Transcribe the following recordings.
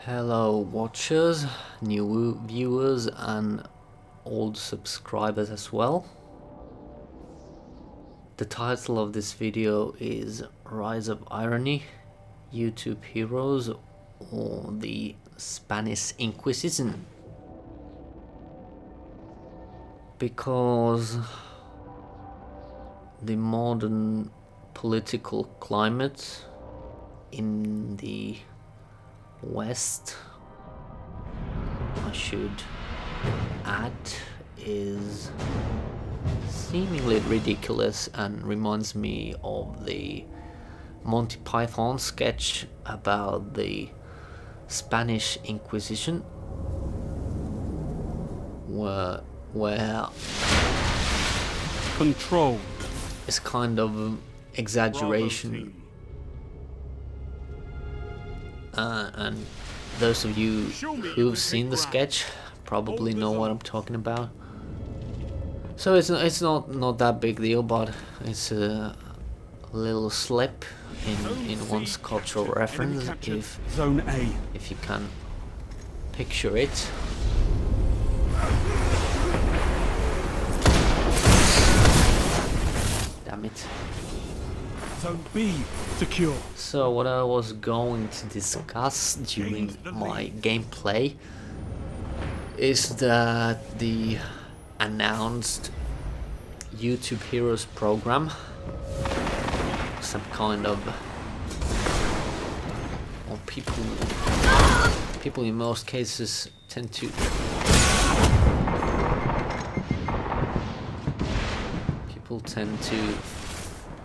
Hello watchers, new viewers and old subscribers as well. The title of this video is Rise of Irony, YouTube Heroes or the Spanish Inquisition. Because the modern political climate in the West, I should add, is seemingly ridiculous and reminds me of the Monty Python sketch about the Spanish Inquisition, where control is kind of exaggeration. And those of you who've seen the sketch probably know what I'm talking about. So it's not that big deal, but it's a little slip in one's cultural reference if Zone A. if you can picture it. Damn it. Zone B secure. So what I was going to discuss during my gameplay is that the announced YouTube Heroes program, some kind of, well, people in most cases tend to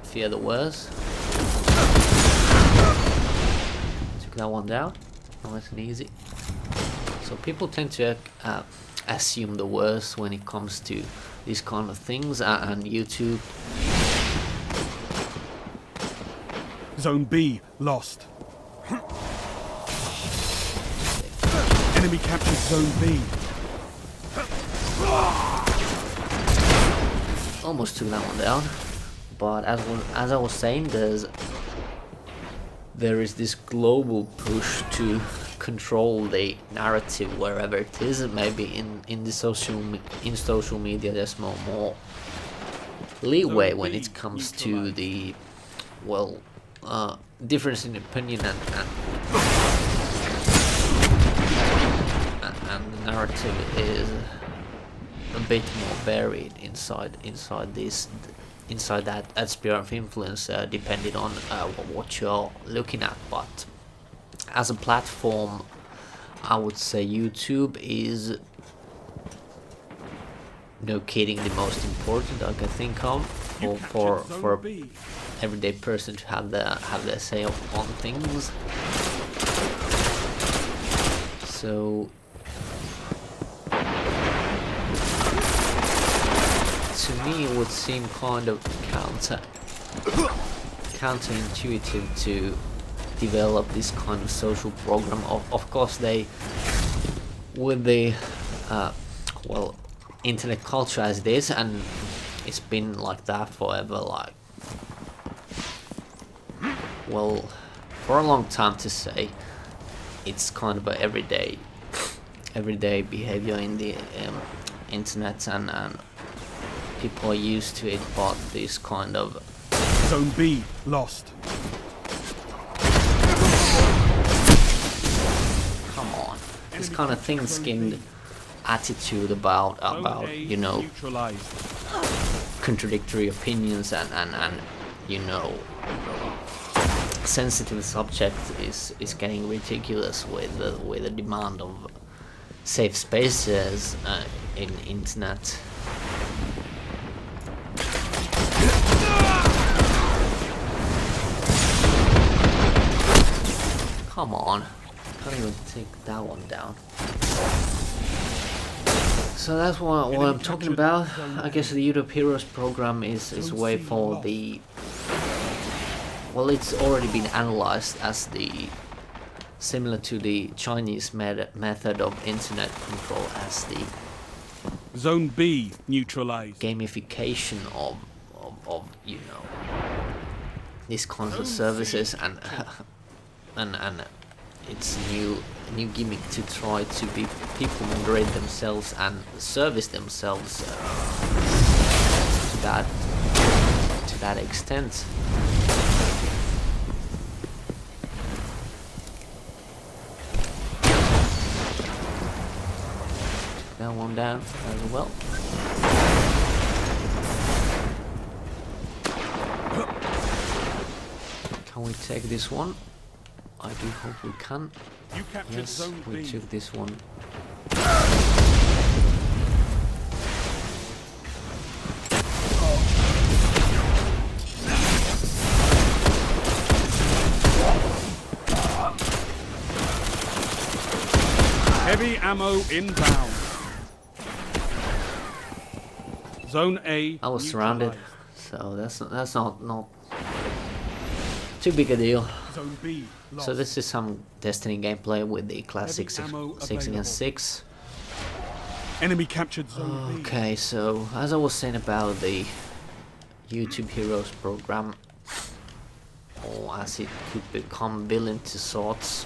fear the worst. Took that one down, nice and easy. So people tend to assume the worst when it comes to these kind of things, and YouTube. Zone B lost. Enemy captured Zone B. Almost took that one down. But as I was saying, there is this global push to control the narrative wherever it is. Maybe in social media there's more leeway when it comes to the difference in opinion and the narrative is a bit more varied inside that sphere of influence, depending on what you're looking at. But as a platform, I would say YouTube is, no kidding, the most important I can think of for everyday person to have their say on things. So to me it would seem kind of counterintuitive to develop this kind of social program. Of course, they, with the internet culture as it is, and it's been like that forever, like, well, for a long time to say, it's kind of a everyday behavior in the internet, and people are used to it. But this kind of Zone B lost. Come on, this kind of thin-skinned attitude about you know, contradictory opinions and you know, sensitive subject is getting ridiculous with the demand of safe spaces in internet. Come on, can't even take that one down. So that's what I'm talking about. I guess the YouTube Heroes program is a way for the, well, it's already been analyzed as the, similar to the Chinese method of internet control, as the Zone B neutralized. gamification of you know, these kinds of services and it's a new gimmick to try to be people moderate themselves and service themselves to that extent. That one down as well. Can we take this one? I do hope we can. You captured Yes, Zone we B. took this one. Heavy ammo inbound. Zone A. I was surrounded, so that's not too big a deal. Zone B lost. So this is some Destiny gameplay with the classic Heavy ammo 6 against 6. Enemy captured Zone B. Okay, so as I was saying about the YouTube Heroes program, or as it could become villain to sorts,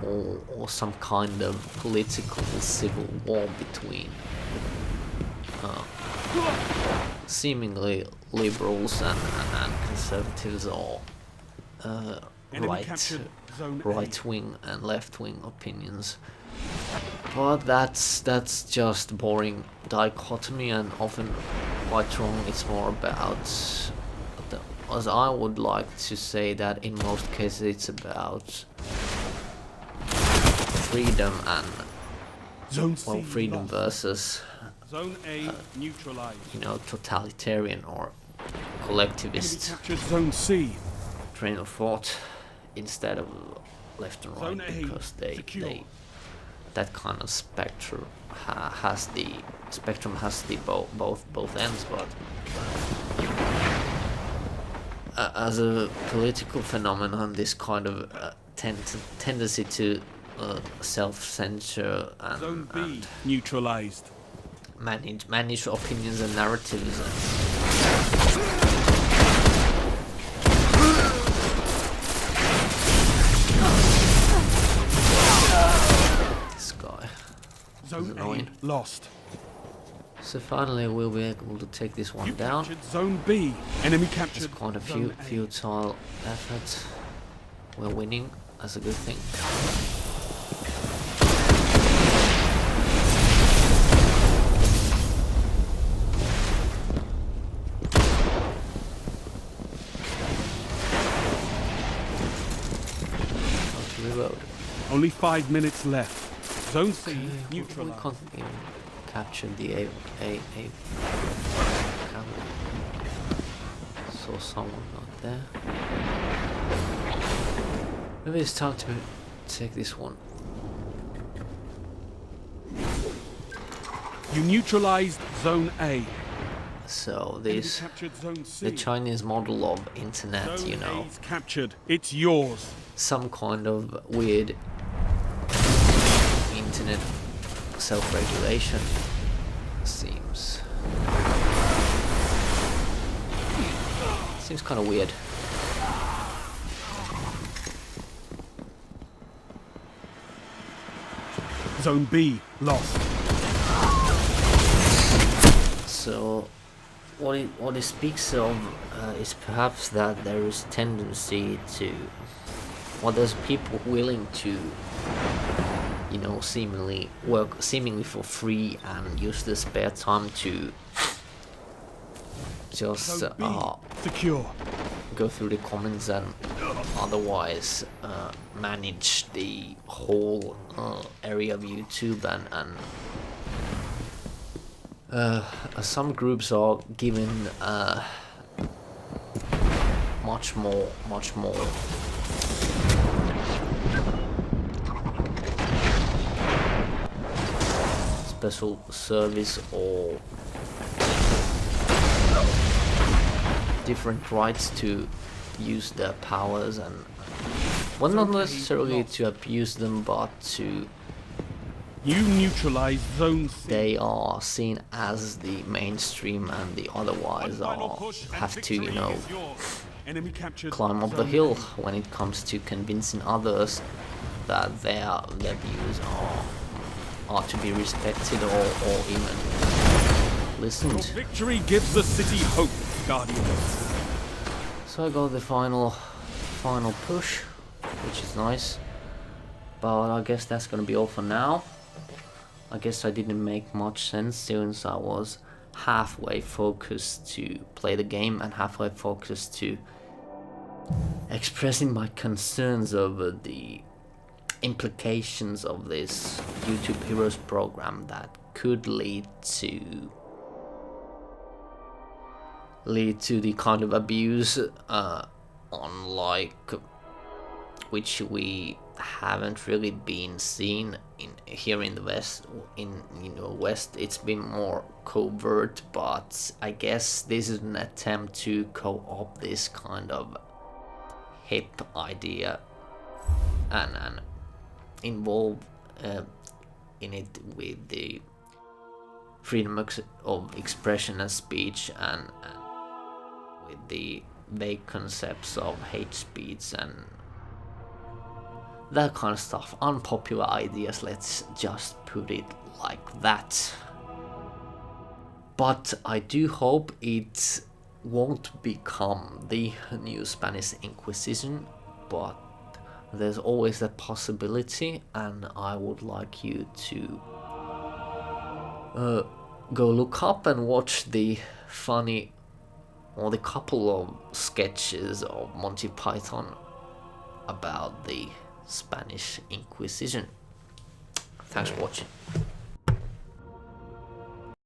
or some kind of political civil war between seemingly liberals and conservatives, or Enemy captured Zone A. right wing and left wing opinions. But that's just boring dichotomy, and often quite wrong. It's more about, as I would like to say, that in most cases it's about freedom and, Zone C well, freedom lost. versus, Zone A neutralized. you know, totalitarian or Enemy collectivist captured Zone C. train of thought instead of left and Zone right, A because secure. that kind of spectrum has the both ends. But as a political phenomenon, this kind of tendency to self-censure Zone B and neutralized. manage opinions and narratives. This guy is Zone annoying. A lost. So finally we'll be able to take this one You down. captured Zone B. Enemy It's captured quite a Zone A. futile effort. We're winning. That's a good thing. Reload. Only 5 minutes left. Zone C We neutralized. can't even capture the A. Saw someone out there. Maybe it's time to take this one. You neutralized Zone A. So Enemy this, captured Zone C. the Chinese model of internet, Zone you know, A's captured. It's yours. some kind of weird internet self-regulation seems kind of weird. Zone B lost. So what it speaks of is perhaps that there is a tendency to, well, there's people willing to, you know, seemingly work for free and use the spare time to just Zone B secure. go through the comments and otherwise manage the whole area of YouTube, and some groups are given much more special service or different rights to use their powers, and, well, not necessarily to abuse them, but to You neutralize Zone C. they are seen as the mainstream, and the otherwise have to, you know, Enemy captured. climb up the Zone hill A. when it comes to convincing others that their views are to be respected or even listened. Your victory gives the city hope, Guardians. So I got the final push, which is nice. But I guess that's gonna be all for now. I guess I didn't make much sense since I was halfway focused to play the game and halfway focused to expressing my concerns over the implications of this YouTube Heroes program that could lead to the kind of abuse on like which we haven't really been seen here in the West. In West, it's been more covert, but I guess this is an attempt to co-opt this kind of hip idea and involve in it with the freedom of expression and speech, and with the vague concepts of hate speech and that kind of stuff. Unpopular ideas, let's just put it like that. But I do hope it won't become the new Spanish Inquisition, but there's always that possibility, and I would like you to go look up and watch the funny, or the couple of sketches of Monty Python about the Spanish Inquisition. Thanks for watching.